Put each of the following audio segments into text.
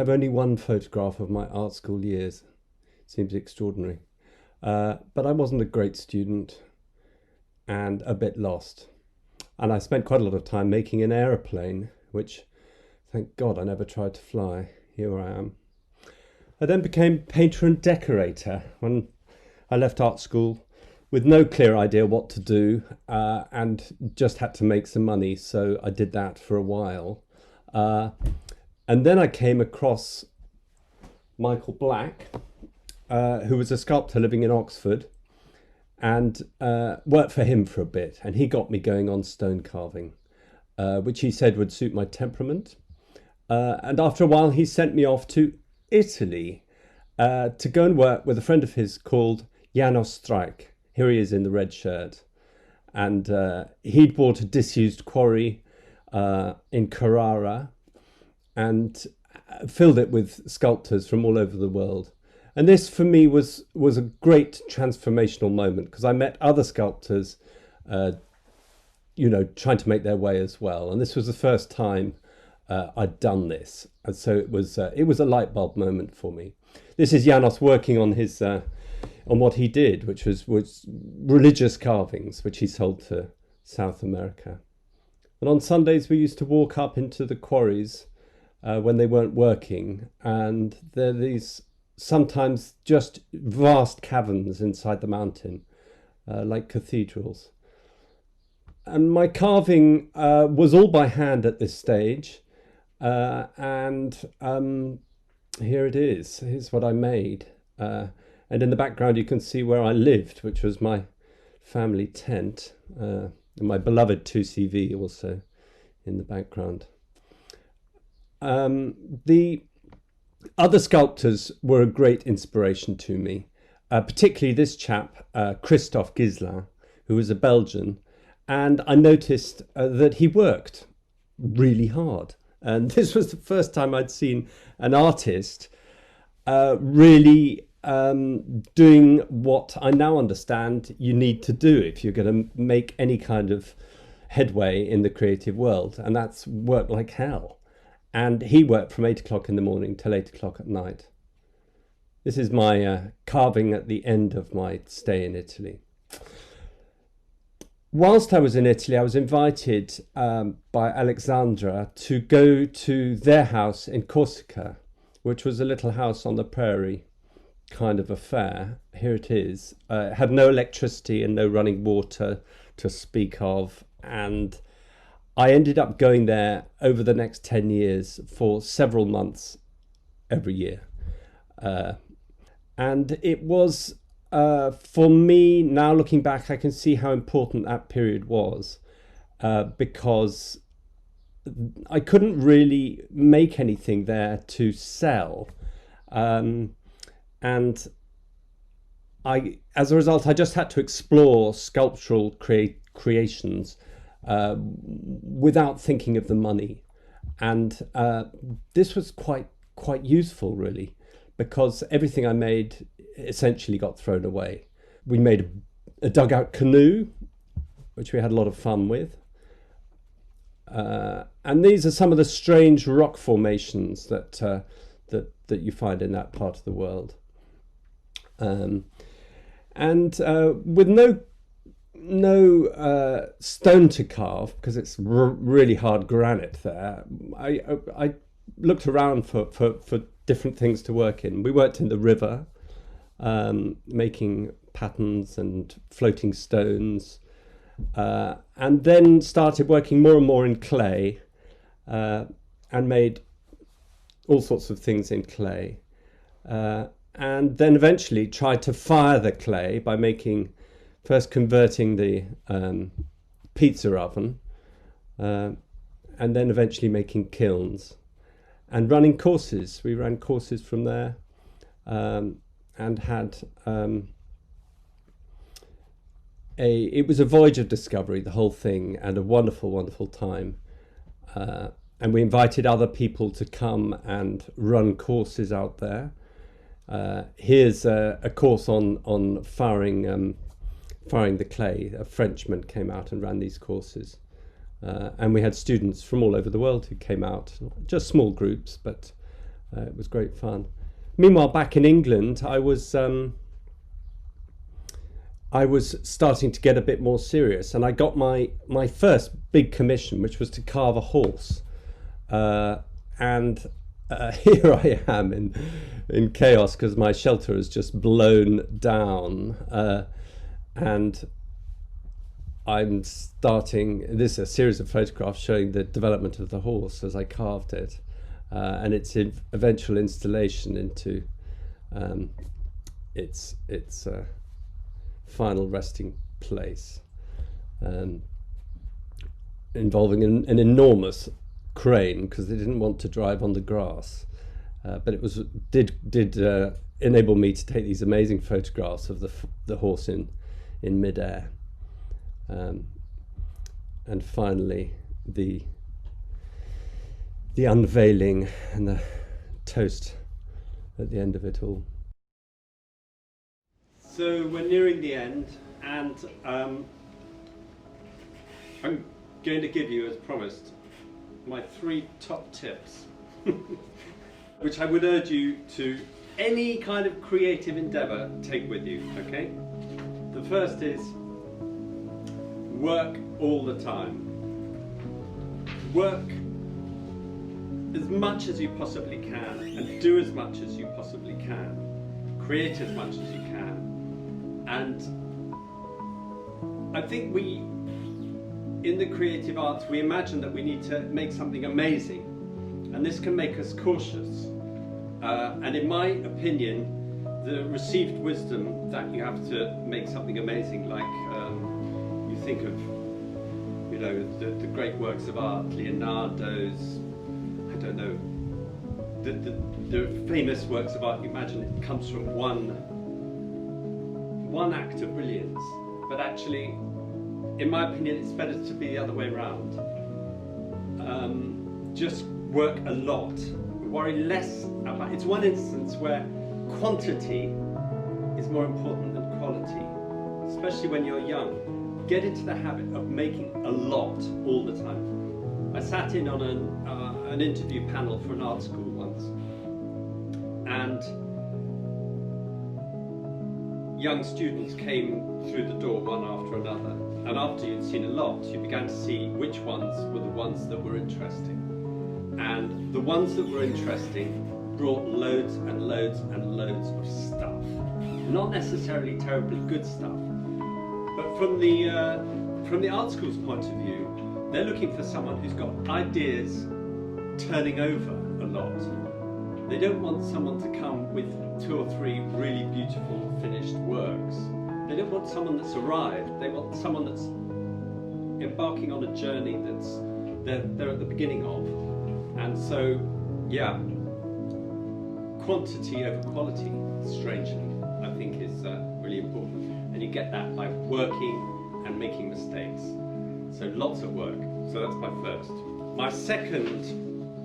have only one photograph of my art school years. Seems extraordinary. But I wasn't a great student and a bit lost. And I spent quite a lot of time making an aeroplane, which, thank God, I never tried to fly. Here I am. I then became painter and decorator when I left art school with no clear idea what to do, and just had to make some money. So I did that for a while. And then I came across Michael Black, who was a sculptor living in Oxford, and worked for him for a bit. And he got me going on stone carving, which he said would suit my temperament. And after a while, he sent me off to Italy to go and work with a friend of his called Janos Strijk. Here he is in the red shirt. And he'd bought a disused quarry in Carrara and filled it with sculptors from all over the world. And this for me was a great transformational moment, because I met other sculptors, trying to make their way as well. And this was the first time I'd done this. And so it was a light bulb moment for me. This is Janos working on his on what he did, which was religious carvings, which he sold to South America. And on Sundays we used to walk up into the quarries when they weren't working, and there are these sometimes just vast caverns inside the mountain, like cathedrals. And my carving was all by hand at this stage, and here it is. Here's what I made. And in the background you can see where I lived, which was my family tent, and my beloved 2CV also in the background. The other sculptors were a great inspiration to me, particularly this chap, Christophe Ghislain, who was a Belgian. And I noticed that he worked really hard. And this was the first time I'd seen an artist really doing what I now understand you need to do if you're going to make any kind of headway in the creative world. And that's work like hell. And he worked from 8 o'clock in the morning till 8 o'clock at night. This is my carving at the end of my stay in Italy. Whilst I was in Italy, I was invited by Alexandra to go to their house in Corsica, which was a little house on the prairie kind of affair. Here it is. It had no electricity and no running water to speak of. And I ended up going there over the next 10 years for several months every year. And it was, for me, now looking back, I can see how important that period was, because I couldn't really make anything there to sell. And as a result, I just had to explore sculptural creations without thinking of the money. And this was quite useful, really, because everything I made essentially got thrown away. We made a dugout canoe, which we had a lot of fun with. And these are some of the strange rock formations that you find in that part of the world. With no stone to carve, because it's really hard granite there, I looked around for different things to work in. We worked in the river, making patterns and floating stones, and then started working more and more in clay, and made all sorts of things in clay, and then eventually tried to fire the clay by first converting the pizza oven, and then eventually making kilns and running courses. We ran courses from there, and had it was a voyage of discovery, the whole thing, and a wonderful, wonderful time. And we invited other people to come and run courses out there. Here's a course on firing the clay. A Frenchman came out and ran these courses. And we had students from all over the world who came out, just small groups, but It was great fun. Meanwhile, back in England, I was starting to get a bit more serious, and I got my first big commission, which was to carve a horse. And here I am in chaos because my shelter has just blown down, and I'm starting. This is a series of photographs showing the development of the horse as I carved it, and its eventual installation into its final resting place, involving an enormous crane because they didn't want to drive on the grass, but it did enable me to take these amazing photographs of the horse in midair, and finally the unveiling and the toast at the end of it all. So we're nearing the end, and I'm going to give you, as promised, my 3 top tips, which I would urge you to any kind of creative endeavour take with you, okay? The first is work all the time. Work as much as you possibly can and do as much as you possibly can. Create as much as you can. And I think in the creative arts, we imagine that we need to make something amazing, and this can make us cautious. And in my opinion, the received wisdom that you have to make something amazing, like you think of, you know, the great works of art, Leonardo's, I don't know, the famous works of art. You imagine it comes from one act of brilliance, but actually, in my opinion, it's better to be the other way around. Just work a lot, worry less about. It's one instance where quantity is more important than quality, especially when you're young. Get into the habit of making a lot all the time. I sat in on an interview panel for an art school once, and young students came through the door one after another, and after you'd seen a lot, you began to see which ones were the ones that were interesting. And the ones that were interesting brought loads and loads and loads of stuff. Not necessarily terribly good stuff, but from the art school's point of view, they're looking for someone who's got ideas turning over a lot. They don't want someone to come with 2 or 3 really beautiful finished works. They don't want someone that's arrived. They want someone that's embarking on a journey that's they're at the beginning of. And so, yeah, quantity over quality, strangely, I think is really important. And you get that by working and making mistakes. So lots of work. So that's my first. My second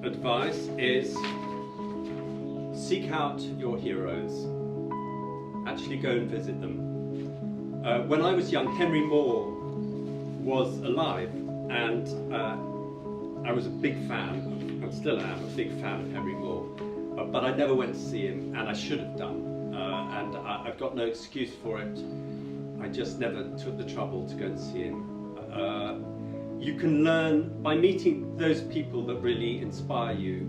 advice is seek out your heroes. Actually go and visit them. When I was young, Henry Moore was alive, and I was a big fan, and still am a big fan of Henry Moore, but I never went to see him, and I should have done, and I've got no excuse for it. I just never took the trouble to go and see him. You can learn by meeting those people that really inspire you.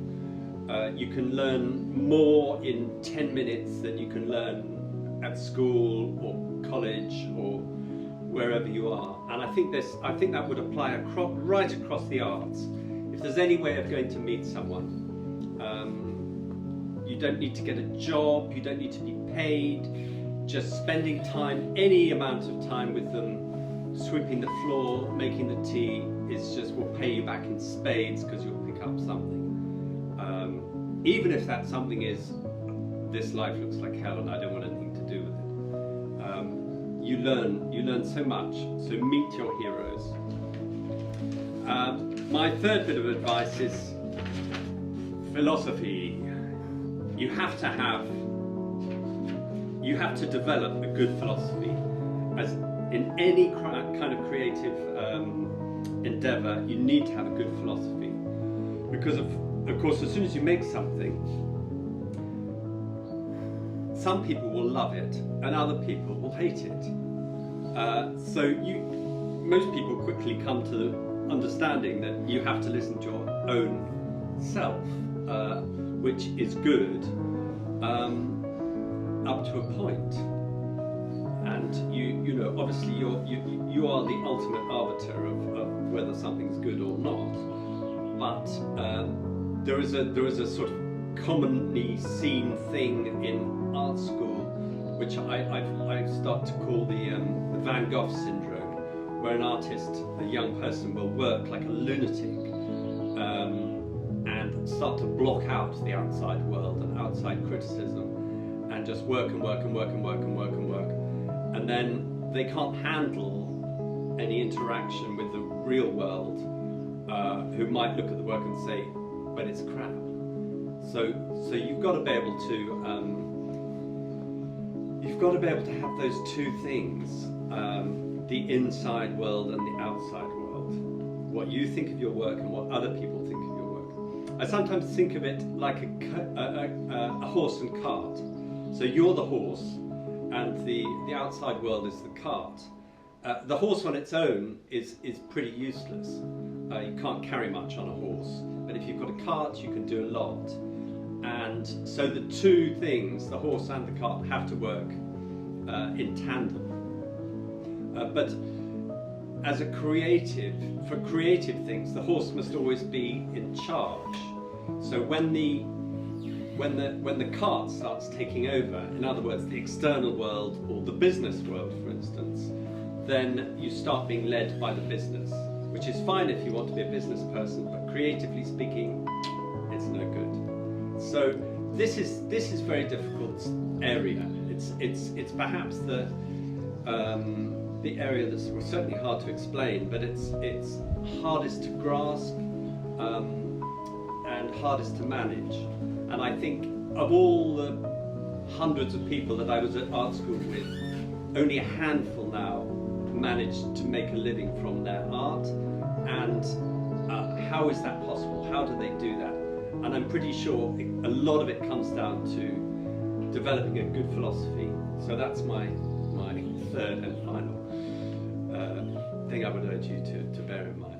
You can learn more in 10 minutes than you can learn at school or college or wherever you are. And I think that would apply right across the arts. If there's any way of going to meet someone, you don't need to get a job, you don't need to be paid. Just spending time, any amount of time with them, sweeping the floor, making the tea, will pay you back in spades, because you'll pick up something. Even if that something is, this life looks like hell and I don't want anything to do with it. You learn so much, so meet your heroes. My third bit of advice is philosophy. You have to develop a good philosophy. As in any kind of creative endeavour, you need to have a good philosophy, because of course, as soon as you make something, some people will love it and other people will hate it. So most people quickly come to the understanding that you have to listen to your own self, which is good up to a point. And you know, obviously you are the ultimate arbiter of whether something's good or not. But there is a sort of commonly seen thing in art school, which I start to call the Van Gogh syndrome, where an artist, a young person, will work like a lunatic and start to block out the outside world and outside criticism, and just work and work and work and work and work and work, and then they can't handle any interaction with the real world, who might look at the work and say, but it's crap. So you've got to be able to have those two things, the inside world and the outside world. What you think of your work and what other people think of your work. I sometimes think of it like a horse and cart. So you're the horse and the outside world is the cart. The horse on its own is pretty useless. You can't carry much on a horse, but if you've got a cart you can do a lot. And so the two things, the horse and the cart, have to work in tandem. But as a creative, for creative things, the horse must always be in charge. So when the cart starts taking over, in other words, the external world or the business world, for instance, then you start being led by the business, which is fine if you want to be a business person, but creatively speaking, it's no good. So this is very difficult area. It's perhaps the area that's certainly hard to explain, but it's hardest to grasp and hardest to manage. And I think of all the hundreds of people that I was at art school with, only a handful now managed to make a living from their art. And how is that possible? How do they do that? And I'm pretty sure a lot of it comes down to developing a good philosophy. So that's my third and final thing I would urge you to bear in mind.